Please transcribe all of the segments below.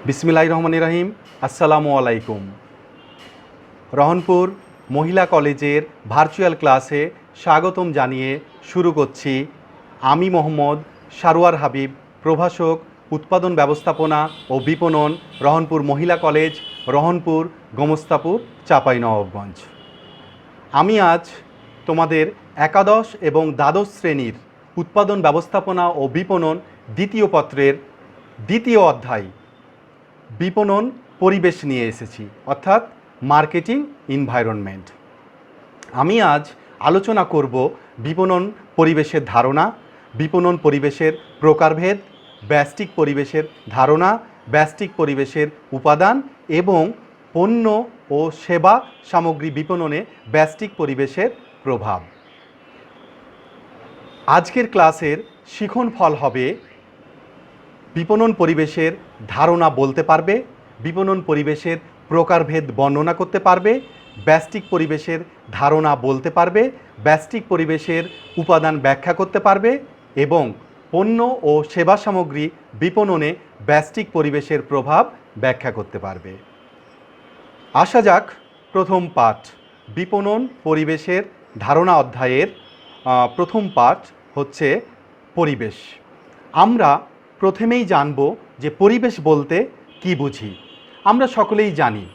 বিসমিল্লাহির রহমানির রহিম। আসসালামু আলাইকুম। রহনপুর মহিলা কলেজের ভার্চুয়াল ক্লাসে স্বাগতম জানিয়ে শুরু করছি। আমি মোহাম্মদ সারোয়ার হাবিব, প্রভাষক উৎপাদন ব্যবস্থাপনা ও বিপণন, রহনপুর মহিলা কলেজ, রহনপুর, গোমস্তাপুর, চাঁপাইনবাবগঞ্জ। আমি আজ তোমাদের একাদশ এবং দ্বাদশ শ্রেণীর উৎপাদন ব্যবস্থাপনা ও বিপণন দ্বিতীয় পত্রের দ্বিতীয় অধ্যায় বিপণন পরিবেশ নিয়ে এসেছি, অর্থাৎ মার্কেটিং এনভায়রনমেন্ট। আমি আজ আলোচনা করব বিপণন পরিবেশের ধারণা, বিপণন পরিবেশের প্রকারভেদ, ব্যষ্টিক পরিবেশের ধারণা, ব্যষ্টিক পরিবেশের উপাদান এবং পণ্য ও সেবা সামগ্রী বিপণনে ব্যষ্টিক পরিবেশের প্রভাব। আজকের ক্লাসের শিখন ফল হবে বিপণন পরিবেশের ধারণা বলতে পারবে, বিপণন পরিবেশের প্রকারভেদ বর্ণনা করতে পারবে, ব্যষ্টিক পরিবেশের ধারণা বলতে পারবে, ব্যষ্টিক পরিবেশের উপাদান ব্যাখ্যা করতে পারবে এবং পণ্য ও সেবা সামগ্রী বিপণনে ব্যষ্টিক পরিবেশের প্রভাব ব্যাখ্যা করতে পারবে। আসা যাক প্রথম পাঠ, বিপণন পরিবেশের ধারণা অধ্যায়ের প্রথম পাঠ হচ্ছে পরিবেশ। আমরা প্রথমেই জানব যে পরিবেশ বলতে কি বুঝি। আমরা সকলেই জানি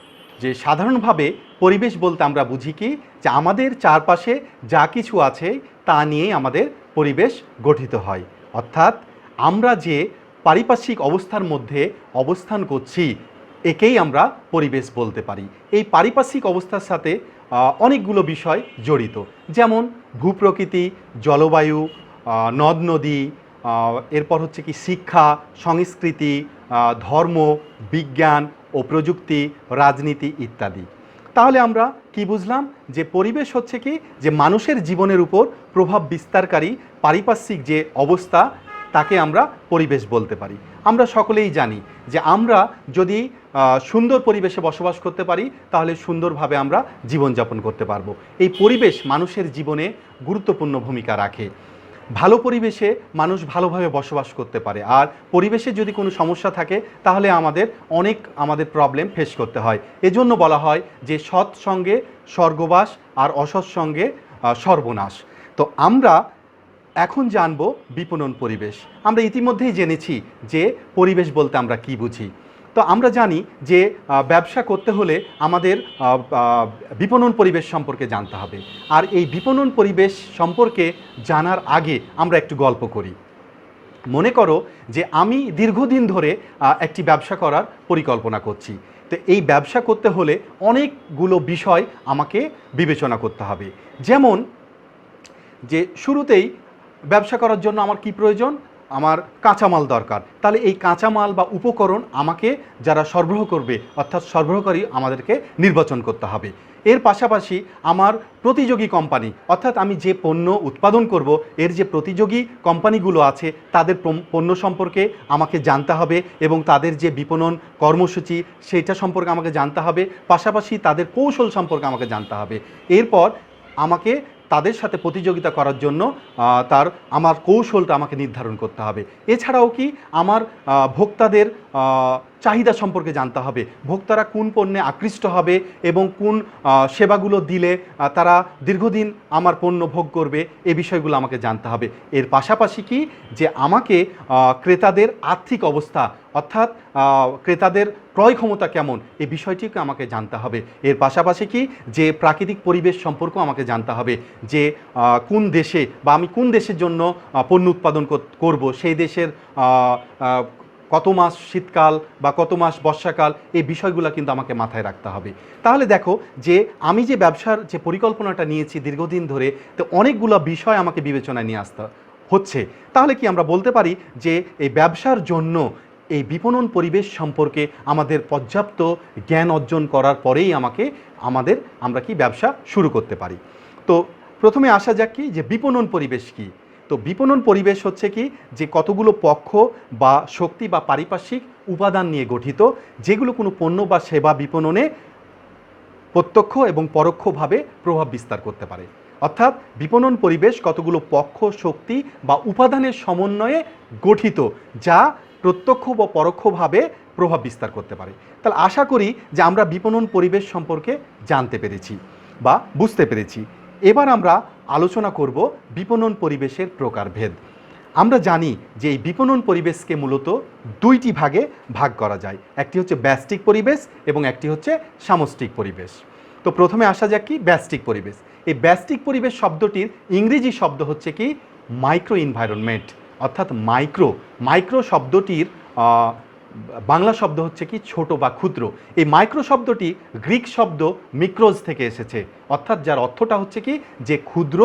যে সাধারণভাবে পরিবেশ বলতে আমরা বুঝি কি, যে আমাদের চারপাশে যা কিছু আছে তা নিয়েই আমাদের পরিবেশ গঠিত হয়। অর্থাৎ আমরা যে পারিপার্শ্বিক অবস্থার মধ্যে অবস্থান করছি একেই আমরা পরিবেশ বলতে পারি। এই পারিপার্শ্বিক অবস্থার সাথে অনেকগুলো বিষয় জড়িত, যেমন ভূপ্রকৃতি, জলবায়ু, নদ নদী, এরপর হচ্ছে কি শিক্ষা, সংস্কৃতি, ধর্ম, বিজ্ঞান ও প্রযুক্তি, রাজনীতি ইত্যাদি। তাহলে আমরা কি বুঝলাম, যে পরিবেশ হচ্ছে কি, যে মানুষের জীবনের উপর প্রভাব বিস্তারকারী পারিপার্শ্বিক যে অবস্থা তাকে আমরা পরিবেশ বলতে পারি। আমরা সকলেই জানি যে আমরা যদি সুন্দর পরিবেশে বসবাস করতে পারি তাহলে সুন্দরভাবে আমরা জীবনযাপন করতে পারবো। এই পরিবেশ মানুষের জীবনে গুরুত্বপূর্ণ ভূমিকা রাখে। ভালো পরিবেশে মানুষ ভালোভাবে বসবাস করতে পারে, আর পরিবেশে যদি কোনো সমস্যা থাকে তাহলে আমাদের প্রবলেম ফেস করতে হয়। এজন্য বলা হয় যে সৎ সঙ্গে স্বর্গবাস আর অসৎ সঙ্গে সর্বনাশ। তো আমরা এখন জানব বিপণন পরিবেশ। আমরা ইতিমধ্যেই জেনেছি যে পরিবেশ বলতে আমরা কি বুঝি। তো আমরা জানি যে ব্যবসা করতে হলে আমাদের বিপণন পরিবেশ সম্পর্কে জানতে হবে। আর এই বিপণন পরিবেশ সম্পর্কে জানার আগে আমরা একটু গল্প করি। মনে করো যে আমি দীর্ঘদিন ধরে একটি ব্যবসা করার পরিকল্পনা করছি। তো এই ব্যবসা করতে হলে অনেকগুলো বিষয় আমাকে বিবেচনা করতে হবে। যেমন যে শুরুতেই ব্যবসা করার জন্য আমার কি প্রয়োজন, আমার কাঁচামাল দরকার। তাহলে এই কাঁচামাল বা উপকরণ আমাকে যারা সরবরাহ করবে, অর্থাৎ সরবরাহকারী আমাদেরকে নির্বাচন করতে হবে। এর পাশাপাশি আমার প্রতিযোগী কোম্পানি, অর্থাৎ আমি যে পণ্য উৎপাদন করব এর যে প্রতিযোগী কোম্পানিগুলো আছে তাদের পণ্য সম্পর্কে আমাকে জানতে হবে এবং তাদের যে বিপণন কর্মসূচি সেটা সম্পর্কে আমাকে জানতে হবে। পাশাপাশি তাদের কৌশল সম্পর্কে আমাকে জানতে হবে। এরপর আমাকে তাদের সাথে প্রতিযোগিতা করার জন্য আমার কৌশলটা আমাকে নির্ধারণ করতে হবে। এছাড়াও কি আমার ভোক্তাদের চাহিদা সম্পর্কে জানতে হবে, ভোক্তারা কোন পণ্যে আকৃষ্ট হবে এবং কোন সেবাগুলো দিলে তারা দীর্ঘদিন আমার পণ্য ভোগ করবে, এই বিষয়গুলো আমাকে জানতে হবে। এর পাশাপাশি কি, যে আমাকে ক্রেতাদের আর্থিক অবস্থা, অর্থাৎ ক্রেতাদের ক্রয় ক্ষমতা কেমন, এই বিষয়টিকে আমাকে জানতে হবে। এর পাশাপাশি কি, যে প্রাকৃতিক পরিবেশ সম্পর্কেও আমাকে জানতে হবে, যে কোন দেশে বা আমি কোন দেশের জন্য পণ্য উৎপাদন করব, সেই দেশের কত মাস শীতকাল বা কত মাস বর্ষাকাল, এই বিষয়গুলো কিন্তু আমাকে মাথায় রাখতে হবে। তাহলে দেখো যে আমি যে ব্যবসার যে পরিকল্পনাটা নিয়েছি দীর্ঘদিন ধরে, তো অনেকগুলো বিষয় আমাকে বিবেচনায় নিয়ে আসতে হচ্ছে। তাহলে কি আমরা বলতে পারি যে এই ব্যবসার জন্য এই বিপণন পরিবেশ সম্পর্কে আমাদের পর্যাপ্ত জ্ঞান অর্জন করার পরেই আমরা কি ব্যবসা শুরু করতে পারি। তো প্রথমে আসা যাক কি, যে বিপণন পরিবেশ কি। তো বিপণন পরিবেশ হচ্ছে কি, যে কতগুলো পক্ষ বা শক্তি বা পারিপার্শ্বিক উপাদান নিয়ে গঠিত, যেগুলো কোনো পণ্য বা সেবা বিপণনে প্রত্যক্ষ এবং পরোক্ষভাবে প্রভাব বিস্তার করতে পারে। অর্থাৎ বিপণন পরিবেশ কতগুলো পক্ষ, শক্তি বা উপাদানের সমন্বয়ে গঠিত, যা প্রত্যক্ষ বা পরোক্ষভাবে প্রভাব বিস্তার করতে পারে। তাহলে আশা করি যে আমরা বিপণন পরিবেশ সম্পর্কে জানতে পেরেছি বা বুঝতে পেরেছি। এবার আমরা আলোচনা করব বিপণন পরিবেশের প্রকারভেদ। আমরা জানি যে এই বিপণন পরিবেশকে মূলত দুইটি ভাগে ভাগ করা যায়, একটি হচ্ছে ব্যষ্টিক পরিবেশ এবং একটি হচ্ছে সামষ্টিক পরিবেশ। তো প্রথমে আসা যাক কি ব্যষ্টিক পরিবেশ। এই ব্যষ্টিক পরিবেশ শব্দটির ইংরেজি শব্দ হচ্ছে কি মাইক্রো এনভায়রনমেন্ট, অর্থাৎ মাইক্রো শব্দটির বাংলা শব্দ হচ্ছে কি ছোট বা ক্ষুদ্র। এই মাইক্রো শব্দটি গ্রিক শব্দ মিক্রোজ থেকে এসেছে, অর্থাৎ যার অর্থটা হচ্ছে কি যে ক্ষুদ্র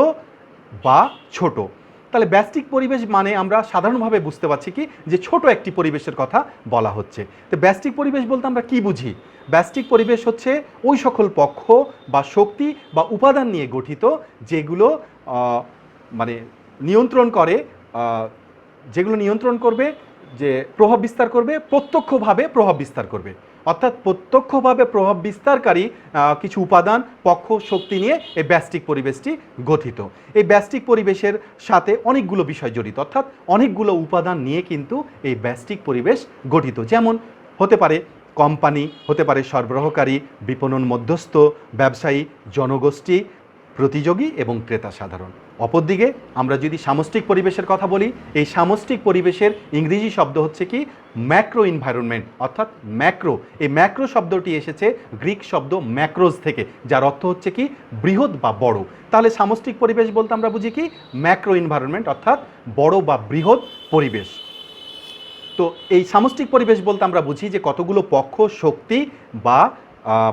বা ছোট। তাহলে ব্যষ্টিক পরিবেশ মানে আমরা সাধারণভাবে বুঝতে পারছি কি যে ছোট একটি পরিবেশের কথা বলা হচ্ছে। তো ব্যষ্টিক পরিবেশ বলতে আমরা কি বুঝি? ব্যষ্টিক পরিবেশ হচ্ছে ওই সকল পক্ষ বা শক্তি বা উপাদান নিয়ে গঠিত যেগুলো মানে নিয়ন্ত্রণ করে, যেগুলো নিয়ন্ত্রণ করবে, যে প্রভাব বিস্তার করবে, প্রত্যক্ষভাবে প্রভাব বিস্তার করবে, অর্থাৎ প্রত্যক্ষভাবে প্রভাব বিস্তারকারী কিছু উপাদান, পক্ষ, শক্তি নিয়ে এই ব্যষ্টিক পরিবেশটি গঠিত। এই ব্যষ্টিক পরিবেশের সাথে অনেকগুলো বিষয় জড়িত, অর্থাৎ অনেকগুলো উপাদান নিয়ে কিন্তু এই ব্যষ্টিক পরিবেশ গঠিত। যেমন হতে পারে কোম্পানি, হতে পারে সরবরাহকারী, বিপণন মধ্যস্থ, ব্যবসায়ী, জনগোষ্ঠী, প্রতিযোগী এবং ক্রেতা সাধারণ। অপরদিকে আমরা যদি সামষ্টিক পরিবেশের কথা বলি, এই সামষ্টিক পরিবেশের ইংরেজি শব্দ হচ্ছে কি ম্যাক্রো এনভায়রনমেন্ট, অর্থাৎ ম্যাক্রো। এই ম্যাক্রো শব্দটি এসেছে গ্রিক শব্দ ম্যাক্রোজ থেকে, যার অর্থ হচ্ছে কি বৃহৎ বা বড়। তাহলে সামষ্টিক পরিবেশ বলতে আমরা বুঝি কি ম্যাক্রো এনভায়রনমেন্ট, অর্থাৎ বড় বা বৃহৎ পরিবেশ। তো এই সামষ্টিক পরিবেশ বলতে আমরা বুঝি যে কতগুলো পক্ষ, শক্তি বা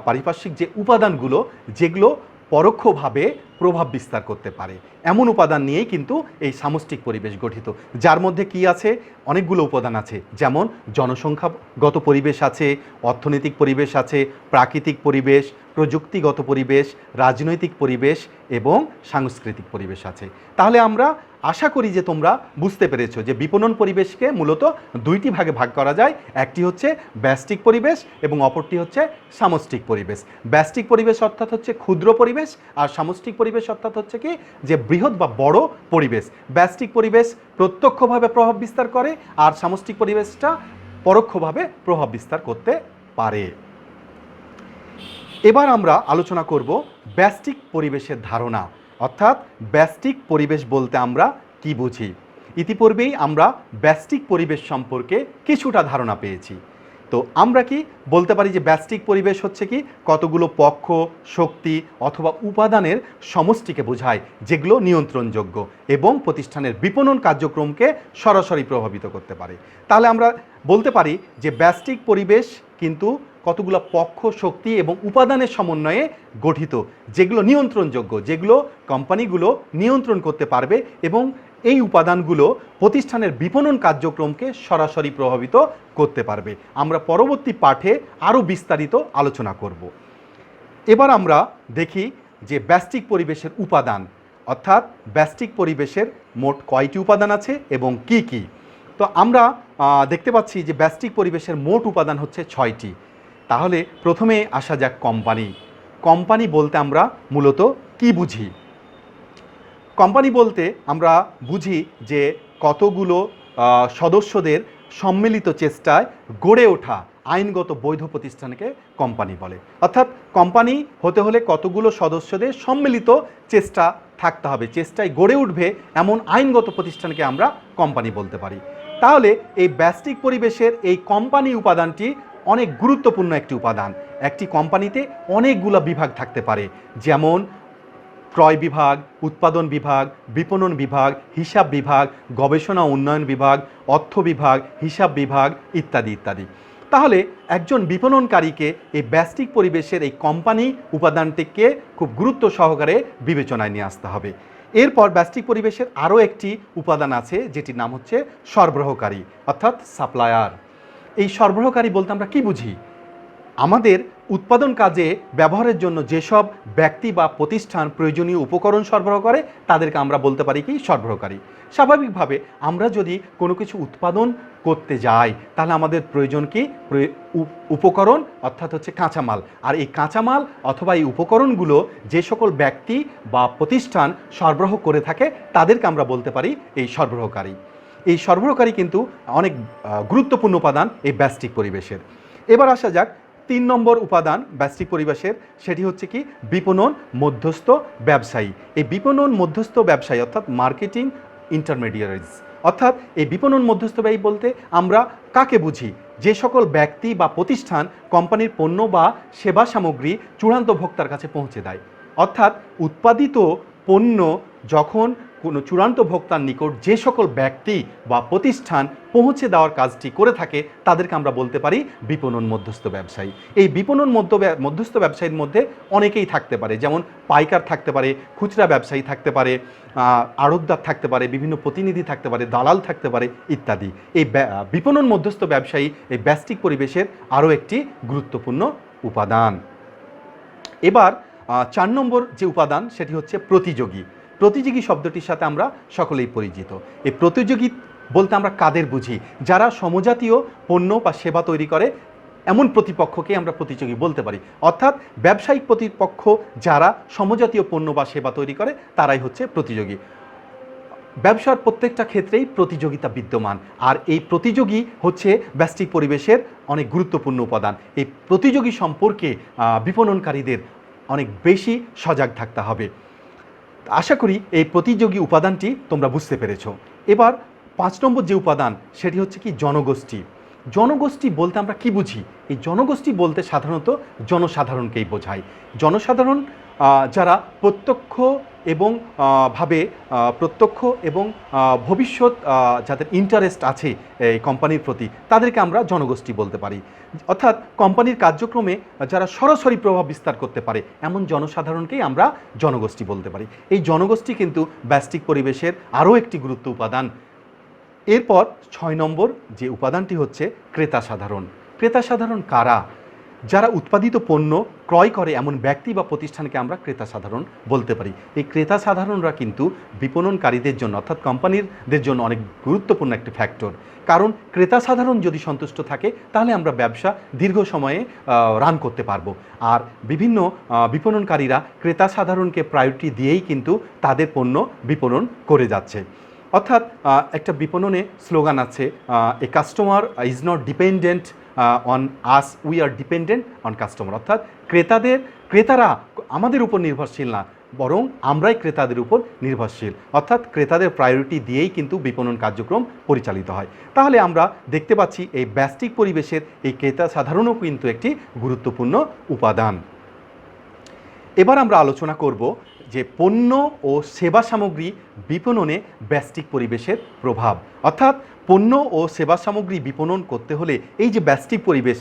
পারিপার্শ্বিক যে উপাদানগুলো যেগুলো পরোক্ষভাবে প্রভাব বিস্তার করতে পারে, এমন উপাদান নিয়েই কিন্তু এই সামষ্টিক পরিবেশ গঠিত। যার মধ্যে কি আছে? অনেকগুলো উপাদান আছে, যেমন জনসংখ্যাগত পরিবেশ আছে, অর্থনৈতিক পরিবেশ আছে, প্রাকৃতিক পরিবেশ, প্রযুক্তিগত পরিবেশ, রাজনৈতিক পরিবেশ এবং সাংস্কৃতিক পরিবেশ আছে। তাহলে আমরা আশা করি যে তোমরা বুঝতে পেরেছো যে বিপণন পরিবেশকে মূলত দুইটি ভাগে ভাগ করা যায়, একটি হচ্ছে ব্যষ্টিক পরিবেশ এবং অপরটি হচ্ছে সামষ্টিক পরিবেশ। ব্যষ্টিক পরিবেশ অর্থাৎ হচ্ছে ক্ষুদ্র পরিবেশ, আর সামষ্টিক পরিবেশ অর্থাৎ হচ্ছে কি যে বৃহৎ বা বড় পরিবেশ। ব্যষ্টিক পরিবেশ প্রত্যক্ষভাবে প্রভাব বিস্তার করে আর সামষ্টিক পরিবেশটা পরোক্ষভাবে প্রভাব বিস্তার করতে পারে। এবার আমরা আলোচনা করব ব্যষ্টিক পরিবেশের ধারণা, অর্থাৎ ব্যষ্টিক পরিবেশ বলতে আমরা কি বুঝি। ইতিপূর্বেই আমরা ব্যষ্টিক পরিবেশ সম্পর্কে কিছুটা ধারণা পেয়েছি। তো আমরা কি বলতে পারি যে ব্যষ্টিক পরিবেশ হচ্ছে কি কতগুলো পক্ষ, শক্তি অথবা উপাদানের সমষ্টিকে বোঝায় যেগুলো নিয়ন্ত্রণযোগ্য এবং প্রতিষ্ঠানের বিপণন কার্যক্রমকে সরাসরি প্রভাবিত করতে পারে। তাহলে আমরা বলতে পারি যে ব্যষ্টিক পরিবেশ কিন্তু কতগুলো পক্ষ, শক্তি এবং উপাদানের সমন্বয়ে গঠিত যেগুলো নিয়ন্ত্রণযোগ্য, যেগুলো কোম্পানিগুলো নিয়ন্ত্রণ করতে পারবে এবং এই উপাদানগুলো প্রতিষ্ঠানের বিপণন কার্যক্রমকে সরাসরি প্রভাবিত করতে পারবে। আমরা পরবর্তী পাঠে আরও বিস্তারিত আলোচনা করব। এবার আমরা দেখি যে ব্যষ্টিক পরিবেশের উপাদান, অর্থাৎ ব্যষ্টিক পরিবেশের মোট কয়টি উপাদান আছে এবং কি কি। তো আমরা দেখতে পাচ্ছি যে ব্যষ্টিক পরিবেশের মোট উপাদান হচ্ছে 6টি। তাহলে প্রথমে আসা যাক কোম্পানি। কোম্পানি বলতে আমরা মূলত কি বুঝি? কোম্পানি বলতে আমরা বুঝি যে কতগুলো সদস্যদের সম্মিলিত চেষ্টায় গড়ে ওঠা আইনগত বৈধ প্রতিষ্ঠানকে কোম্পানি বলে। অর্থাৎ কোম্পানি হতে হলে কতগুলো সদস্যদের সম্মিলিত চেষ্টা থাকতে হবে, চেষ্টায় গড়ে উঠবে এমন আইনগত প্রতিষ্ঠানকে আমরা কোম্পানি বলতে পারি। তাহলে এই ব্যষ্টিক পরিবেশের এই কোম্পানি উপাদানটি অনেক গুরুত্বপূর্ণ একটি উপাদান। একটি কোম্পানিতে অনেকগুলো বিভাগ থাকতে পারে, যেমন ক্রয় বিভাগ, উৎপাদন বিভাগ, বিপণন বিভাগ, হিসাব বিভাগ, গবেষণা উন্নয়ন বিভাগ, অর্থ বিভাগ, হিসাব বিভাগ ইত্যাদি ইত্যাদি। তাহলে একজন বিপণনকারীকে এই ব্যষ্টিক পরিবেশের এই কোম্পানি উপাদানটিকে খুব গুরুত্ব সহকারে বিবেচনায় নিয়ে আসতে হবে। এরপর ব্যষ্টিক পরিবেশের আরও একটি উপাদান আছে যেটির নাম হচ্ছে সরবরাহকারী, অর্থাৎ সাপ্লায়ার। এই সরবরাহকারী বলতে আমরা কি বুঝি? আমাদের উৎপাদন কাজে ব্যবহারের জন্য যেসব ব্যক্তি বা প্রতিষ্ঠান প্রয়োজনীয় উপকরণ সরবরাহ করে তাদেরকে আমরা বলতে পারি কি সরবরাহকারী। স্বাভাবিকভাবে আমরা যদি কোনো কিছু উৎপাদন করতে যাই তাহলে আমাদের প্রয়োজন কি উপকরণ, অর্থাৎ হচ্ছে কাঁচামাল। আর এই কাঁচামাল অথবা এই উপকরণগুলো যে সকল ব্যক্তি বা প্রতিষ্ঠান সরবরাহ করে থাকে তাদেরকে আমরা বলতে পারি এই সরবরাহকারী। এই সরবরাহকারী কিন্তু অনেক গুরুত্বপূর্ণ উপাদান এই ব্যষ্টিক পরিবেশের। এবার আসা যাক 3 নম্বর উপাদান ব্যষ্টিক পরিবেশের, সেটি হচ্ছে কি বিপণন মধ্যস্থ ব্যবসায়ী। এই বিপণন মধ্যস্থ ব্যবসায়ী অর্থাৎ মার্কেটিং ইন্টারমিডিয়ারিজ, অর্থাৎ এই বিপণন মধ্যস্থব্যয়ী বলতে আমরা কাকে বুঝি? যে সকল ব্যক্তি বা প্রতিষ্ঠান কোম্পানির পণ্য বা সেবা সামগ্রী চূড়ান্ত ভোক্তার কাছে পৌঁছে দেয়। অর্থাৎ উৎপাদিত পণ্য যখন কোনো চূড়ান্ত ভোক্তার নিকট যে সকল ব্যক্তি বা প্রতিষ্ঠান পৌঁছে দেওয়ার কাজটি করে থাকে তাদেরকে আমরা বলতে পারি বিপণন মধ্যস্থ ব্যবসায়ী। এই বিপণন মধ্যস্থ ব্যবসায়ীর মধ্যে অনেকেই থাকতে পারে, যেমন পাইকার থাকতে পারে, খুচরা ব্যবসায়ী থাকতে পারে, আড়তদার থাকতে পারে, বিভিন্ন প্রতিনিধি থাকতে পারে, দালাল থাকতে পারে ইত্যাদি। এই বিপণন মধ্যস্থ ব্যবসায়ী এই ব্যষ্টিক পরিবেশের আরও একটি গুরুত্বপূর্ণ উপাদান। এবার 4 নম্বর যে উপাদান সেটি হচ্ছে প্রতিযোগী। প্রতিযোগী শব্দটির সাথে আমরা সকলেই পরিচিত। এই প্রতিযোগী বলতে আমরা কাদের বুঝি? যারা সমজাতীয় পণ্য বা সেবা তৈরি করে এমন প্রতিপক্ষকে আমরা প্রতিযোগী বলতে পারি। অর্থাৎ ব্যবসায়িক প্রতিপক্ষ যারা সমজাতীয় পণ্য বা সেবা তৈরি করে তারাই হচ্ছে প্রতিযোগী। ব্যবসার প্রত্যেকটা ক্ষেত্রেই প্রতিযোগিতা বিদ্যমান, আর এই প্রতিযোগী হচ্ছে ব্যষ্টিক পরিবেশের অনেক গুরুত্বপূর্ণ উপাদান। এই প্রতিযোগী সম্পর্কে বিপণনকারীদের অনেক বেশি সজাগ থাকতে হবে। আশা করি এই প্রতিযোগী উপাদানটি তোমরা বুঝতে পেরেছো। এবার 5 নম্বর যে উপাদান সেটি হচ্ছে কি জনগোষ্ঠী। জনগোষ্ঠী বলতে আমরা কি বুঝি? এই জনগোষ্ঠী বলতে সাধারণত জনসাধারণকেই বোঝায়। জনসাধারণ যারা প্রত্যক্ষ এবং ভবিষ্যৎ যাদের ইন্টারেস্ট আছে এই কোম্পানির প্রতি তাদেরকে আমরা জনগোষ্ঠী বলতে পারি। অর্থাৎ কোম্পানির কার্যক্রমে যারা সরাসরি প্রভাব বিস্তার করতে পারে এমন জনসাধারণকেই আমরা জনগোষ্ঠী বলতে পারি। এই জনগোষ্ঠী কিন্তু ব্যষ্টিক পরিবেশের আরও একটি গুরুত্ব উপাদান। এরপর 6 নম্বর যে উপাদানটি হচ্ছে ক্রেতা সাধারণ। ক্রেতা সাধারণ কারা? যারা উৎপাদিত পণ্য ক্রয় করে এমন ব্যক্তি বা প্রতিষ্ঠানকে আমরা ক্রেতা সাধারণ বলতে পারি। এই ক্রেতা সাধারণরা কিন্তু বিপণনকারীদের জন্য অর্থাৎ কোম্পানিদের জন্য অনেক গুরুত্বপূর্ণ একটি ফ্যাক্টর। কারণ ক্রেতা সাধারণ যদি সন্তুষ্ট থাকে তাহলে আমরা ব্যবসা দীর্ঘ সময়ে রান করতে পারবো। আর বিভিন্ন বিপণনকারীরা ক্রেতা সাধারণকে প্রায়োরিটি দিয়েই কিন্তু তাদের পণ্য বিপণন করে যাচ্ছে। অর্থাৎ একটা বিপণনে স্লোগান আছে, a customer is not dependent on us, we are dependent on customer. অর্থাৎ ক্রেতারা আমাদের উপর নির্ভরশীল না, বরং আমরাই ক্রেতাদের উপর নির্ভরশীল। অর্থাৎ ক্রেতাদের প্রায়োরিটি দিয়েই কিন্তু বিপণন কার্যক্রম পরিচালিত হয়। তাহলে আমরা দেখতে পাচ্ছি এই ব্যষ্টিক পরিবেশের এই ক্রেতা সাধারণও কিন্তু একটি গুরুত্বপূর্ণ উপাদান। এবার আমরা আলোচনা করব যে পণ্য ও সেবা সামগ্রী বিপণনে ব্যষ্টিক পরিবেশের প্রভাব। অর্থাৎ পণ্য ও সেবা সামগ্রী বিপণন করতে হলে এই যে ব্যষ্টিক পরিবেশ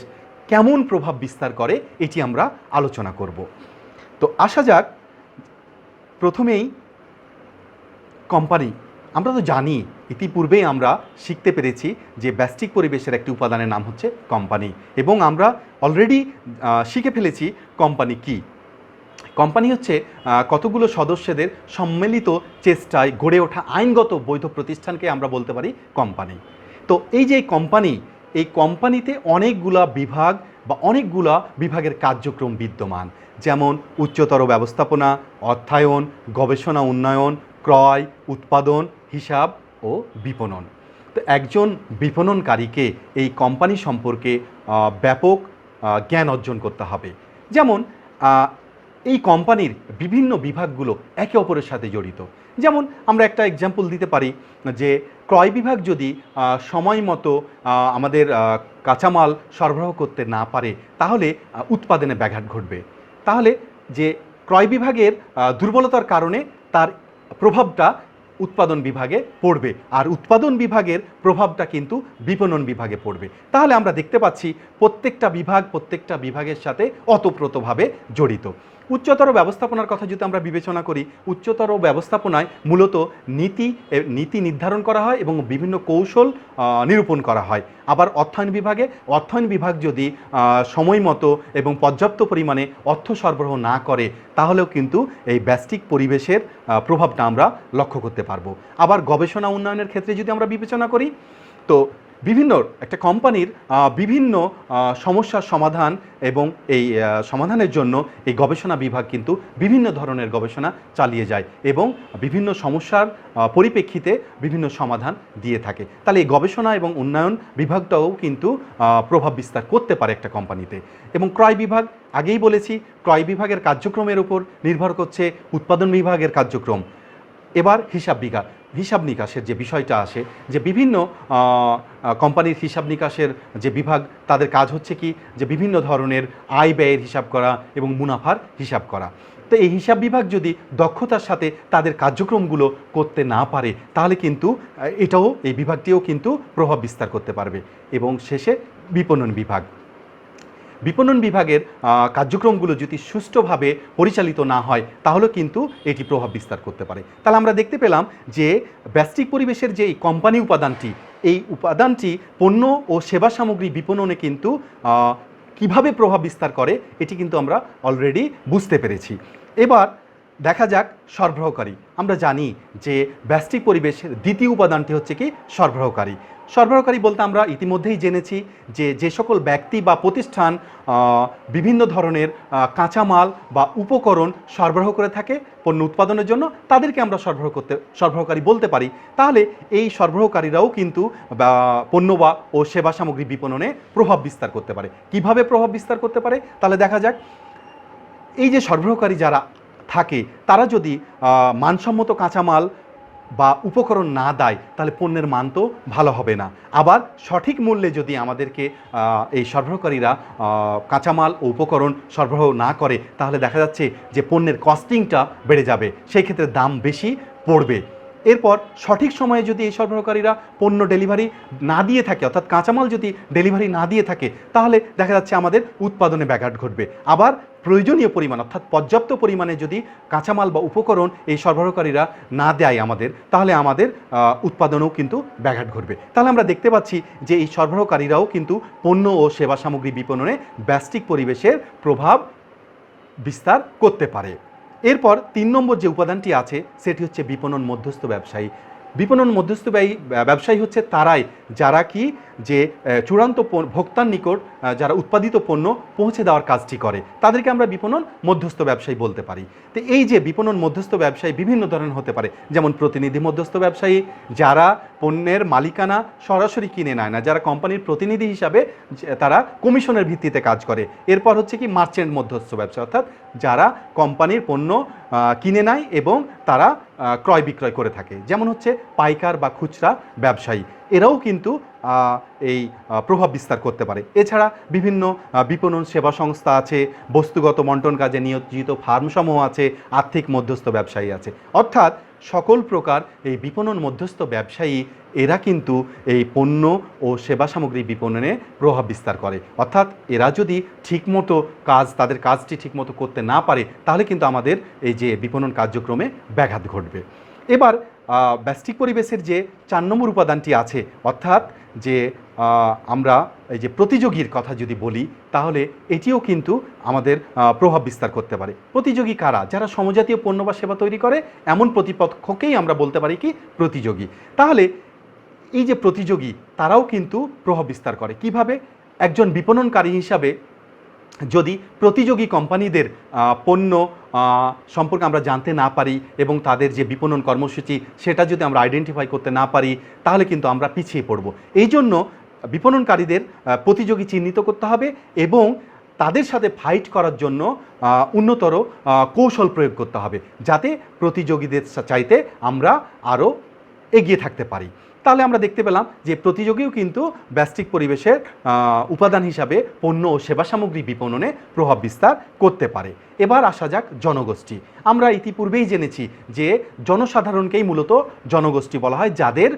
কেমন প্রভাব বিস্তার করে এটি আমরা আলোচনা করব। তো আসা যাক, প্রথমেই কোম্পানি। আমরা তো জানি, ইতিপূর্বেই আমরা শিখতে পেরেছি যে ব্যষ্টিক পরিবেশের একটি উপাদানের নাম হচ্ছে কোম্পানি, এবং আমরা অলরেডি শিখে ফেলেছি কোম্পানি কি। কোম্পানি হচ্ছে কতগুলো সদস্যদের সম্মিলিত চেষ্টায় গড়ে ওঠা আইনগত বৈধ প্রতিষ্ঠানকে আমরা বলতে পারি কোম্পানি। তো এই যে কোম্পানি, এই কোম্পানিতে অনেকগুলা বিভাগ বা অনেকগুলা বিভাগের কার্যক্রম বিদ্যমান, যেমন উচ্চতর ব্যবস্থাপনা, অর্থায়ন, গবেষণা উন্নয়ন, ক্রয়, উৎপাদন, হিসাব ও বিপণন। তো একজন বিপণনকারীকে এই কোম্পানি সম্পর্কে ব্যাপক জ্ঞান অর্জন করতে হবে। যেমন এই কোম্পানির বিভিন্ন বিভাগগুলো একে অপরের সাথে জড়িত। যেমন আমরা একটা এক্সাম্পল দিতে পারি যে ক্রয় বিভাগ যদি সময় মতো আমাদের কাঁচামাল সরবরাহ করতে না পারে তাহলে উৎপাদনে ব্যাঘাত ঘটবে। তাহলে যে ক্রয় বিভাগের দুর্বলতার কারণে তার প্রভাবটা উৎপাদন বিভাগে পড়বে, আর উৎপাদন বিভাগের প্রভাবটা কিন্তু বিপণন বিভাগে পড়বে। তাহলে আমরা দেখতে পাচ্ছি প্রত্যেকটা বিভাগের সাথে ওতপ্রোতভাবে জড়িত। উচ্চতর ব্যবস্থাপনার কথা যদি আমরা বিবেচনা করি, উচ্চতর ব্যবস্থাপনায় মূলত নীতি নির্ধারণ করা হয় এবং বিভিন্ন কৌশল নিরূপণ করা হয়। আবার অর্থায়ন বিভাগ যদি সময় মতো এবং পর্যাপ্ত পরিমাণে অর্থ সরবরাহ না করে তাহলেও কিন্তু এই ব্যষ্টিক পরিবেশের প্রভাবটা আমরা লক্ষ্য করতে পারবো। আবার গবেষণা উন্নয়নের ক্ষেত্রে যদি আমরা বিবেচনা করি, তো বিভিন্ন একটা কোম্পানির বিভিন্ন সমস্যার সমাধান এবং এই সমাধানের জন্য এই গবেষণা বিভাগ কিন্তু বিভিন্ন ধরনের গবেষণা চালিয়ে যায় এবং বিভিন্ন সমস্যার পরিপ্রেক্ষিতে বিভিন্ন সমাধান দিয়ে থাকে। তাহলে এই গবেষণা এবং উন্নয়ন বিভাগটাও কিন্তু প্রভাব বিস্তার করতে পারে একটা কোম্পানিতে। এবং ক্রয় বিভাগ, আগেই বলেছি, ক্রয় বিভাগের কার্যক্রমের উপর নির্ভর করছে উৎপাদন বিভাগের কার্যক্রম। এবার হিসাব নিকাশের যে বিষয়টা আসে, যে বিভিন্ন কোম্পানির হিসাব নিকাশের যে বিভাগ, তাদের কাজ হচ্ছে কি, যে বিভিন্ন ধরনের আয় ব্যয়ের হিসাব করা এবং মুনাফার হিসাব করা। তো এই হিসাব বিভাগ যদি দক্ষতার সাথে তাদের কার্যক্রমগুলো করতে না পারে, তাহলে কিন্তু এই বিভাগটিও কিন্তু প্রভাব বিস্তার করতে পারবে। এবং শেষে বিপণন বিভাগের কার্যক্রমগুলো যদি সুষ্ঠুভাবে পরিচালিত না হয়, তাহলে কিন্তু এটি প্রভাব বিস্তার করতে পারে। তাহলে আমরা দেখতে পেলাম যে ব্যষ্টিক পরিবেশের যে কোম্পানি উপাদানটি, এই উপাদানটি পণ্য ও সেবা সামগ্রী বিপণনে কিন্তু কিভাবে প্রভাব বিস্তার করে, এটি কিন্তু আমরা অলরেডি বুঝতে পেরেছি। এবার দেখা যাক সরবরাহকারী। আমরা জানি যে ব্যষ্টিক পরিবেশের দ্বিতীয় উপাদানটি হচ্ছে কি সরবরাহকারী বলতে আমরা ইতিমধ্যেই জেনেছি যে সকল ব্যক্তি বা প্রতিষ্ঠান বিভিন্ন ধরনের কাঁচামাল বা উপকরণ সরবরাহ করে থাকে পণ্য উৎপাদনের জন্য, তাদেরকে আমরা সরবরাহকারী বলতে পারি। তাহলে এই সরবরাহকারীরাও কিন্তু পণ্য ও সেবা সামগ্রী বিপণনে প্রভাব বিস্তার করতে পারে। কিভাবে প্রভাব বিস্তার করতে পারে, তাহলে দেখা যাক। এই যে সরবরাহকারী যারা থাকে, তারা যদি মানসম্মত কাঁচামাল বা উপকরণ না দেয়, তাহলে পণ্যের মান তো ভালো হবে না। আবার সঠিক মূল্যে যদি আমাদেরকে এই সরবরাহকারীরা কাঁচামাল ও উপকরণ সরবরাহ না করে, তাহলে দেখা যাচ্ছে যে পণ্যের কস্টিংটা বেড়ে যাবে, সেই ক্ষেত্রে দাম বেশি পড়বে। এরপর সঠিক সময়ে যদি এই সরবরাহকারীরা পণ্য ডেলিভারি না দিয়ে থাকে, অর্থাৎ কাঁচামাল যদি ডেলিভারি না দিয়ে থাকে, তাহলে দেখা যাচ্ছে আমাদের উৎপাদনে ব্যাঘাত ঘটবে। আবার প্রয়োজনীয় পরিমাণ, অর্থাৎ পর্যাপ্ত পরিমাণে যদি কাঁচামাল বা উপকরণ এই সরবরাহকারীরা না দেয় আমাদের, তাহলে আমাদের উৎপাদনেও কিন্তু ব্যাঘাত ঘটবে। তাহলে আমরা দেখতে পাচ্ছি যে এই সরবরাহকারীরাও কিন্তু পণ্য ও সেবা সামগ্রী বিপণনে ব্যষ্টিক পরিবেশের প্রভাব বিস্তার করতে পারে। এরপর 3 নম্বর যে উপাদানটি আছে, সেটি হচ্ছে বিপণন মধ্যস্থ ব্যবসায়ী। বিপণন মধ্যস্থ ব্যবসায়ী হচ্ছে তারাই যারা কি যে চূড়ান্ত ভোক্তার নিকট যারা উৎপাদিত পণ্য পৌঁছে দেওয়ার কাজটি করে, তাদেরকে আমরা বিপণন মধ্যস্থ ব্যবসায়ী বলতে পারি। তো এই যে বিপণন মধ্যস্থ ব্যবসায়ী বিভিন্ন ধরনের হতে পারে, যেমন প্রতিনিধি মধ্যস্থ ব্যবসায়ী, যারা পণ্যের মালিকানা সরাসরি কিনে নেয় না, যারা কোম্পানির প্রতিনিধি হিসাবে তারা কমিশনের ভিত্তিতে কাজ করে। এরপর হচ্ছে কি মার্চেন্ট মধ্যস্থ ব্যবসা, অর্থাৎ যারা কোম্পানির পণ্য কিনে নেয় এবং তারা ক্রয় বিক্রয় করে থাকে, যেমন হচ্ছে পাইকার বা খুচরা ব্যবসায়ী। এরাও কিন্তু এই প্রভাব বিস্তার করতে পারে। এছাড়া বিভিন্ন বিপণন সেবা সংস্থা আছে, বস্তুগত বণ্টন কাজে নিয়োজিত ফার্মসমূহ আছে, আর্থিক মধ্যস্থ ব্যবসায়ী আছে। অর্থাৎ সকল প্রকার এই বিপণন মধ্যস্থ ব্যবসায়ী এরা কিন্তু এই পণ্য ও সেবা সামগ্রী বিপণনে প্রভাব বিস্তার করে। অর্থাৎ এরা যদি ঠিকমতো তাদের কাজটি ঠিকমতো করতে না পারে, তাহলে কিন্তু আমাদের এই যে বিপণন কার্যক্রমে ব্যাঘাত ঘটবে। এবার ব্যষ্টিক পরিবেশের যে 4 নম্বর উপাদানটি আছে, অর্থাৎ যে আমরা এই যে প্রতিযোগীর কথা যদি বলি, তাহলে এটিও কিন্তু আমাদের প্রভাব বিস্তার করতে পারে। প্রতিযোগী কারা? যারা সমজাতীয় পণ্য বা সেবা তৈরি করে এমন প্রতিপক্ষকেই আমরা বলতে পারি কি প্রতিযোগী। তাহলে এই যে প্রতিযোগী, তারাও কিন্তু প্রভাব বিস্তার করে। কিভাবে? একজন বিপণনকারী হিসাবে যদি প্রতিযোগী কোম্পানিদের পণ্য সম্পর্কে আমরা জানতে না পারি এবং তাদের যে বিপণন কর্মসূচি সেটা যদি আমরা আইডেন্টিফাই করতে না পারি, তাহলে কিন্তু আমরা পিছিয়ে পড়ব। এই জন্য বিপণনকারীদের প্রতিযোগী চিহ্নিত করতে হবে এবং তাদের সাথে ফাইট করার জন্য উন্নতর কৌশল প্রয়োগ করতে হবে, যাতে প্রতিযোগীদের চাইতে আমরা আরও এগিয়ে থাকতে পারি। তাহলে আমরা দেখতে পেলাম যে প্রতিযোগীও কিন্তু ব্যষ্টিক পরিবেশের উপাদান হিসাবে পণ্য ও সেবা সামগ্রী বিপণনে প্রভাব বিস্তার করতে পারে। এবার আসা যাক জনগোষ্ঠী। আমরা ইতিপূর্বেই জেনেছি যে জনসাধারণকেই মূলত জনগোষ্ঠী বলা হয়, যাদের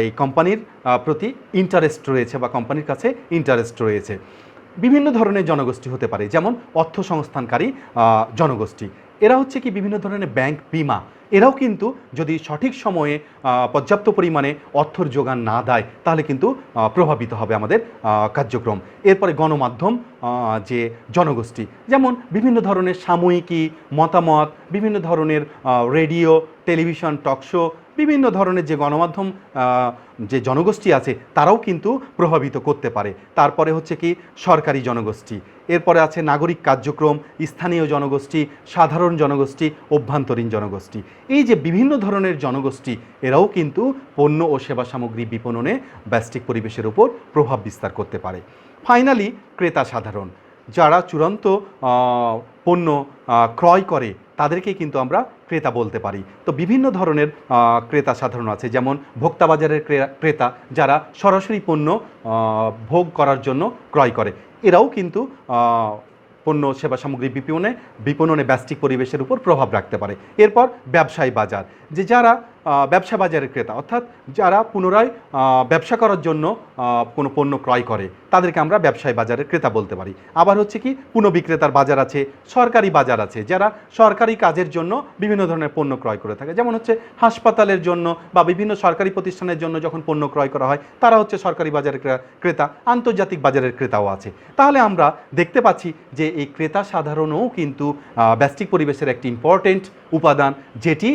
এই কোম্পানির প্রতি ইন্টারেস্ট রয়েছে বা কোম্পানির কাছে ইন্টারেস্ট রয়েছে। বিভিন্ন ধরনের জনগোষ্ঠী হতে পারে, যেমন অর্থ সংস্থানকারী জনগোষ্ঠী। এরা হচ্ছে কি বিভিন্ন ধরনের ব্যাংক, বিমা, এরাও কিন্তু যদি সঠিক সময়ে পর্যাপ্ত পরিমাণে অর্থর যোগান না দেয়, তাহলে কিন্তু প্রভাবিত হবে আমাদের কার্যক্রম। এরপরে গণমাধ্যম যে জনগোষ্ঠী, যেমন বিভিন্ন ধরনের সাময়িকী, মতামত, বিভিন্ন ধরনের রেডিও, টেলিভিশন, টক শো, বিভিন্ন ধরনের যে গণমাধ্যম যে জনগোষ্ঠী আছে তারাও কিন্তু প্রভাবিত করতে পারে। তারপরে হচ্ছে কি সরকারি জনগোষ্ঠী, এরপরে আছে নাগরিক কার্যক্রম, স্থানীয় জনগোষ্ঠী, সাধারণ জনগোষ্ঠী, অভ্যন্তরীণ জনগোষ্ঠী। এই যে বিভিন্ন ধরনের জনগোষ্ঠী এরাও কিন্তু পণ্য ও সেবা সামগ্রী বিপণনে ব্যষ্টিক পরিবেশের উপর প্রভাব বিস্তার করতে পারে। ফাইনালি ক্রেতা সাধারণ, যারা চূড়ান্ত পণ্য ক্রয় করে তাদেরকেই কিন্তু আমরা ক্রেতা বলতে পারি। তো বিভিন্ন ধরনের ক্রেতা সাধারণ আছে, যেমন ভোক্তা বাজারের ক্রেতা, যারা সরাসরি পণ্য ভোগ করার জন্য ক্রয় করে, এরাও কিন্তু পণ্য সেবা সামগ্রী বিপণনে ব্যষ্টিক পরিবেশের উপর প্রভাব রাখতে পারে। এরপর ব্যবসায়ী বাজার, যে যারা ব্যবসা বাজারের ক্রেতা, অর্থাৎ যারা পুনরায় ব্যবসা করার জন্য কোনো পণ্য ক্রয় করে তাদেরকে আমরা ব্যবসায়ী বাজারের ক্রেতা বলতে পারি। আবার হচ্ছে কি পুনঃবিক্রেতার বাজার আছে, সরকারি বাজার আছে, যারা সরকারি কাজের জন্য বিভিন্ন ধরনের পণ্য ক্রয় করে থাকে, যেমন হচ্ছে হাসপাতালের জন্য বা বিভিন্ন সরকারি প্রতিষ্ঠানের জন্য যখন পণ্য ক্রয় করা হয় তারা হচ্ছে সরকারি বাজারের ক্রেতা। আন্তর্জাতিক বাজারের ক্রেতাও আছে। তাহলে আমরা দেখতে পাচ্ছি যে এই ক্রেতা সাধারণও কিন্তু ব্যষ্টিক পরিবেশের একটি ইম্পর্টেন্ট উপাদান, যেটি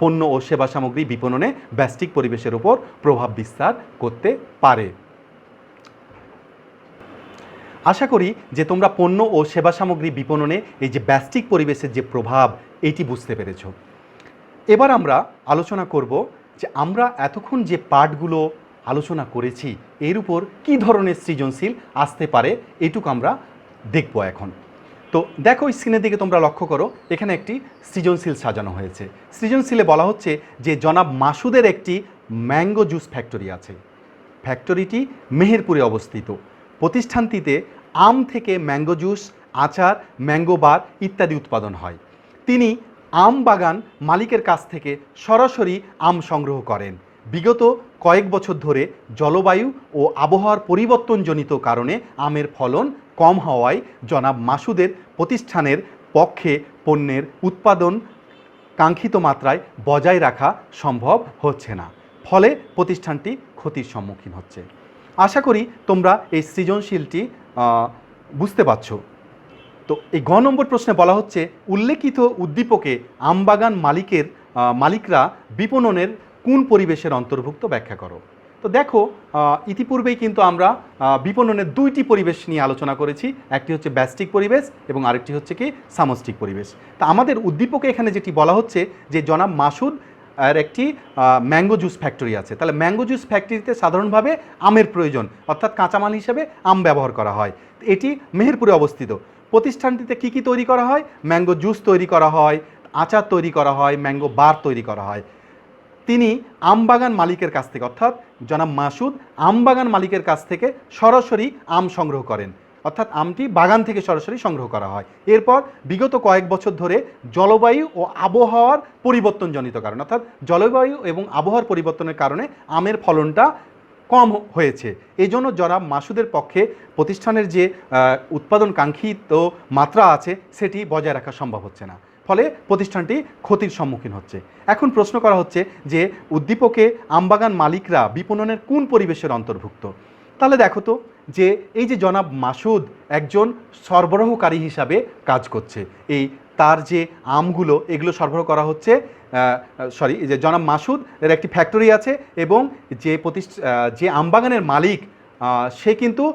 পণ্য ও সেবা সামগ্রী বিপণনে ব্যষ্টিক পরিবেশের উপর প্রভাব বিস্তার করতে পারে। আশা করি যে তোমরা পণ্য ও সেবা সামগ্রী বিপণনে এই যে ব্যষ্টিক পরিবেশের যে প্রভাব এটি বুঝতে পেরেছ। এবার আমরা আলোচনা করব যে আমরা এতক্ষণ যে পার্টগুলো আলোচনা করেছি এর উপর কী ধরনের সৃজনশীল আসতে পারে এটুকু আমরা দেখব এখন। তো দেখো স্ক্রিনের দিকে তোমরা লক্ষ্য করো, এখানে একটি সৃজনশীল সাজানো হয়েছে। সৃজনশীলে বলা হচ্ছে যে জনাব মাসুদের একটি ম্যাঙ্গো জুস ফ্যাক্টরি আছে। ফ্যাক্টরিটি মেহেরপুরে অবস্থিত। প্রতিষ্ঠানটিতে আম থেকে ম্যাঙ্গো জুস, আচার, ম্যাঙ্গো বার ইত্যাদি উৎপাদন হয়। তিনি আম বাগান মালিকের কাছ থেকে সরাসরি আম সংগ্রহ করেন। বিগত কয়েক বছর ধরে জলবায়ু ও আবহাওয়ার পরিবর্তনজনিত কারণে আমের ফলন কম হওয়ায় জনাব মাসুদের প্রতিষ্ঠানের পক্ষে পণ্যের উৎপাদন কাঙ্ক্ষিত মাত্রায় বজায় রাখা সম্ভব হচ্ছে না, ফলে প্রতিষ্ঠানটি ক্ষতির সম্মুখীন হচ্ছে। আশা করি তোমরা এই সৃজনশীলটি বুঝতে পারছো। তো এই গ নম্বর প্রশ্নে বলা হচ্ছে উল্লেখিত উদ্দীপকে আমবাগান মালিকরা বিপণনের কোন পরিবেশের অন্তর্ভুক্ত ব্যাখ্যা করো। তো দেখো ইতিপূর্বেই কিন্তু আমরা বিপণনের দুইটি পরিবেশ নিয়ে আলোচনা করেছি, একটি হচ্ছে ব্যষ্টিক পরিবেশ এবং আরেকটি হচ্ছে কি সামষ্টিক পরিবেশ। তা আমাদের উদ্দীপকে এখানে যেটি বলা হচ্ছে যে জনাব মাসুদ আর একটি ম্যাঙ্গো জুস ফ্যাক্টরি আছে। তাহলে ম্যাঙ্গো জুস ফ্যাক্টরিতে সাধারণভাবে আমের প্রয়োজন, অর্থাৎ কাঁচামাল হিসেবে আম ব্যবহার করা হয়। এটি মেহেরপুরে অবস্থিত। প্রতিষ্ঠানটিতে কি কি তৈরি করা হয়? ম্যাঙ্গো জুস তৈরি করা হয়, আচার তৈরি করা হয়, ম্যাঙ্গো বার তৈরি করা হয়। তিনি আমবাগান মালিকের কাছ থেকে, অর্থাৎ জনাব মাসুদ আমবাগান মালিকের কাছ থেকে সরাসরি আম সংগ্রহ করেন, অর্থাৎ আমটি বাগান থেকে সরাসরি সংগ্রহ করা হয়। এরপর বিগত কয়েক বছর ধরে জলবায়ু ও আবহাওয়ার পরিবর্তনজনিত কারণে, অর্থাৎ জলবায়ু এবং আবহাওয়ার পরিবর্তনের কারণে আমের ফলনটা কম হয়েছে। এই জন্য জনাব মাসুদের পক্ষে প্রতিষ্ঠানের যে উৎপাদন কাঙ্ক্ষিত মাত্রা আছে সেটি বজায় রাখা সম্ভব হচ্ছে না, ফলে প্রতিষ্ঠানটি ক্ষতির সম্মুখীন হচ্ছে। এখন প্রশ্ন করা হচ্ছে যে উদ্দীপকে আমবাগান মালিকরা বিপণনের কোন পরিবেশের অন্তর্ভুক্ত। তাহলে দেখো তো যে এই যে জনাব মাসুদ একজন সরবরাহকারী হিসাবে কাজ করছে, এই তার যে আমগুলো এগুলো সরবরাহ করা হচ্ছে, যে জনাব মাসুদ এর একটি ফ্যাক্টরি আছে এবং যে আমবাগানের মালিক সে কিন্তু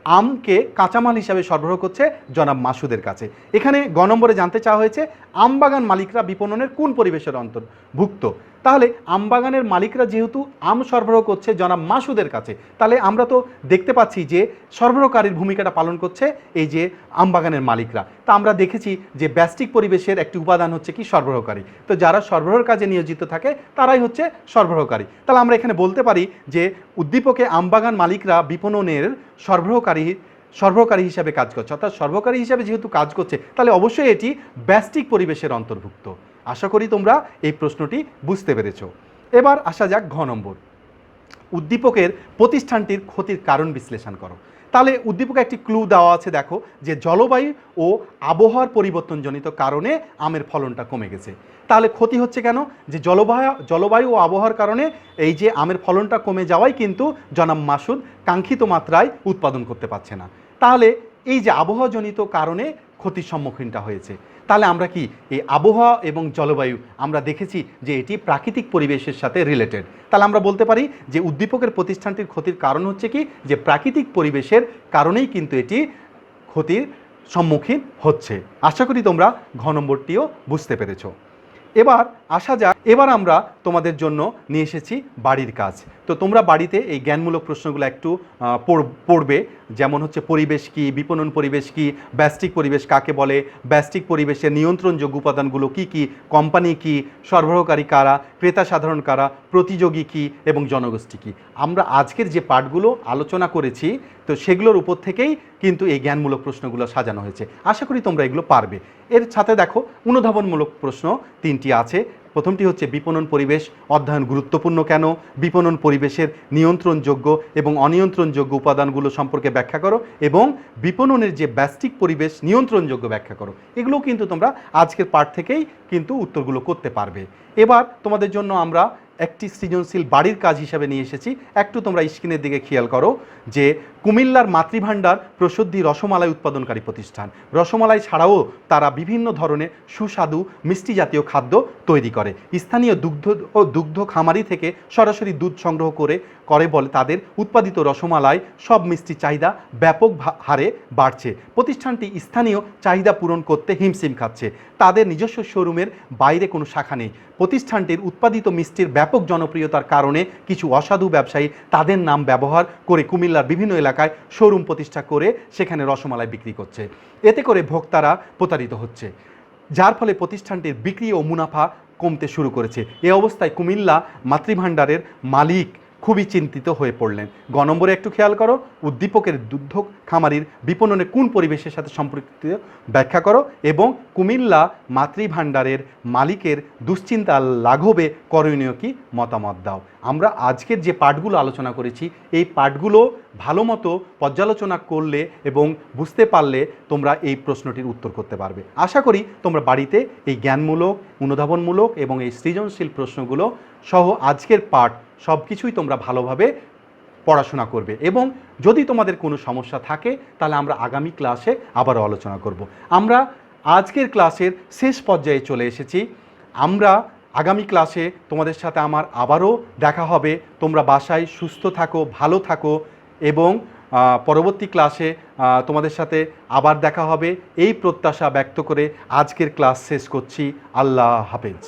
আমকে কাঁচামাল হিসাবে সরবরাহ করছে জনাব মাসুদের কাছে। এখানে গ নম্বরে জানতে চাওয়া হয়েছে আমবাগান মালিকরা বিপণনের কোন পরিবেশের অন্তর্ভুক্ত। তাহলে আমবাগানের মালিকরা যেহেতু আম সরবরাহ করছে জনাব মাসুদের কাছে, তাহলে আমরা তো দেখতে পাচ্ছি যে সরবরাহকারীর ভূমিকাটা পালন করছে এই যে আমবাগানের মালিকরা। তা আমরা দেখেছি যে ব্যষ্টিক পরিবেশের একটি উপাদান হচ্ছে কি সরবরাহকারী। তো যারা সরবরাহের কাজে নিয়োজিত থাকে তারাই হচ্ছে সরবরাহকারী। তাহলে আমরা এখানে বলতে পারি যে উদ্দীপকে আমবাগান মালিকরা বিপণনের সরবরাহকারী হিসাবে কাজ করছে, অর্থাৎ সরবরাহকারী হিসাবে যেহেতু কাজ করছে তাহলে অবশ্যই এটি ব্যষ্টিক পরিবেশের অন্তর্ভুক্ত। আশা করি তোমরা এই প্রশ্নটি বুঝতে পেরেছ। এবার আসা যাক ঘ নম্বর, উদ্দীপকের প্রতিষ্ঠানটির ক্ষতির কারণ বিশ্লেষণ করো। তাহলে উদ্দীপকে একটি ক্লু দেওয়া আছে, দেখো যে জলবায়ু ও আবহাওয়ার পরিবর্তনজনিত কারণে আমের ফলনটা কমে গেছে। তাহলে ক্ষতি হচ্ছে কেন? যে জলবায়ু ও আবহাওয়ার কারণে এই যে আমের ফলনটা কমে যাওয়াই কিন্তু জনাব মাসুদ কাঙ্ক্ষিত মাত্রায় উৎপাদন করতে পারছে না। তাহলে এই যে আবহাওয়াজনিত কারণে ক্ষতির সম্মুখীনটা হয়েছে। তাহলে আমরা কি এই আবহাওয়া এবং জলবায়ু আমরা দেখেছি যে এটি প্রাকৃতিক পরিবেশের সাথে রিলেটেড। তাহলে আমরা বলতে পারি যে উদ্দীপকের প্রতিষ্ঠানটির ক্ষতির কারণ হচ্ছে কি, যে প্রাকৃতিক পরিবেশের কারণেই কিন্তু এটি ক্ষতির সম্মুখীন হচ্ছে। আশা করি তোমরা ঘ নম্বরটিও বুঝতে পেরেছো। এবার আসা যাক, এবার আমরা তোমাদের জন্য নিয়ে এসেছি বাড়ির কাজ। তো তোমরা বাড়িতে এই জ্ঞানমূলক প্রশ্নগুলো একটু পড়বে, যেমন হচ্ছে পরিবেশ কি, বিপণন পরিবেশ কি, ব্যষ্টিক পরিবেশ কাকে বলে, ব্যষ্টিক পরিবেশের নিয়ন্ত্রণযোগ্য উপাদানগুলো কি কি, কোম্পানি কি, সরবরাহকারী কারা, ক্রেতা সাধারণ কারা, প্রতিযোগী কি এবং জনগোষ্ঠী কি। আমরা আজকের যে পাঠগুলো আলোচনা করেছি তো সেগুলোর উপর থেকেই কিন্তু এই জ্ঞানমূলক প্রশ্নগুলো সাজানো হয়েছে। আশা করি তোমরা এগুলো পারবে। এর সাথে দেখো অনুধাবনমূলক প্রশ্ন 3টি আছে। প্রথমটি হচ্ছে বিপণন পরিবেশ অধ্যয়ন গুরুত্বপূর্ণ কেন, বিপণন পরিবেশের নিয়ন্ত্রণযোগ্য এবং অনিয়ন্ত্রণযোগ্য উপাদানগুলো সম্পর্কে ব্যাখ্যা করো, এবং বিপণনের যে ব্যষ্টিক পরিবেশ নিয়ন্ত্রণযোগ্য ব্যাখ্যা করো। এগুলোও কিন্তু তোমরা আজকের পাঠ থেকেই কিন্তু উত্তরগুলো করতে পারবে। এবার তোমাদের জন্য আমরা একটি সৃজনশীল বাড়ির কাজ হিসাবে নিয়ে এসেছি। একটু তোমরা স্ক্রিনের দিকে খেয়াল করো যে কুমিল্লার মাতৃভাণ্ডার প্রসিদ্ধ রসমালাই উৎপাদনকারী প্রতিষ্ঠান। রসমালাই ছাড়াও তারা বিভিন্ন ধরনের সুস্বাদু মিষ্টি জাতীয় খাদ্য তৈরি করে। স্থানীয় দুগ্ধ খামারি থেকে সরাসরি দুধ সংগ্রহ করে বলে তাদের উৎপাদিত রসমালাই সব মিষ্টির চাহিদা ব্যাপক হারে বাড়ছে। প্রতিষ্ঠানটি স্থানীয় চাহিদা পূরণ করতে হিমশিম খাচ্ছে। তাদের নিজস্ব শোরুমের বাইরে কোনো শাখা নেই। প্রতিষ্ঠানটির উৎপাদিত মিষ্টির ব্যাপক জনপ্রিয়তার কারণে কিছু অসাধু ব্যবসায়ী তাদের নাম ব্যবহার করে কুমিল্লার বিভিন্ন এলাকায় শোরুম প্রতিষ্ঠা করে সেখানে রসমালাই বিক্রি করছে। এতে করে ভোক্তারা প্রতারিত হচ্ছে, যার ফলে প্রতিষ্ঠানটির বিক্রি ও মুনাফা কমতে শুরু করেছে। এ অবস্থায় কুমিল্লা মাতৃভাণ্ডারের মালিক খুবই চিন্তিত হয়ে পড়লেন। গ নম্বরে একটু খেয়াল করো, উদ্দীপকের দুগ্ধ খামারির বিপণনে কোন পরিবেশের সাথে সম্পর্কিত ব্যাখ্যা করো, এবং কুমিল্লা মাতৃভাণ্ডারের মালিকের দুশ্চিন্তা লাঘবে করণীয় কি মতামত দাও। আমরা আজকের যে পাঠগুলো আলোচনা করেছি এই পাঠগুলো ভালো মতো পর্যালোচনা করলে এবং বুঝতে পারলে তোমরা এই প্রশ্নটির উত্তর করতে পারবে। আশা করি তোমরা বাড়িতে এই জ্ঞানমূলক, অনুধাবনমূলক এবং এই সৃজনশীল প্রশ্নগুলো সহ আজকের পাঠ সব কিছুই তোমরা ভালোভাবে পড়াশোনা করবে, এবং যদি তোমাদের কোনো সমস্যা থাকে তাহলে আমরা আগামী ক্লাসে আবারও আলোচনা করব। আমরা আজকের ক্লাসের শেষ পর্যায়ে চলে এসেছি। আমরা আগামী ক্লাসে তোমাদের সাথে আমার আবারও দেখা হবে। তোমরা বাসায় সুস্থ থাকো, ভালো থাকো, এবং পরবর্তী ক্লাসে তোমাদের সাথে আবার দেখা হবে এই প্রত্যাশা ব্যক্ত করে আজকের ক্লাস শেষ করছি। আল্লাহ হাফেজ।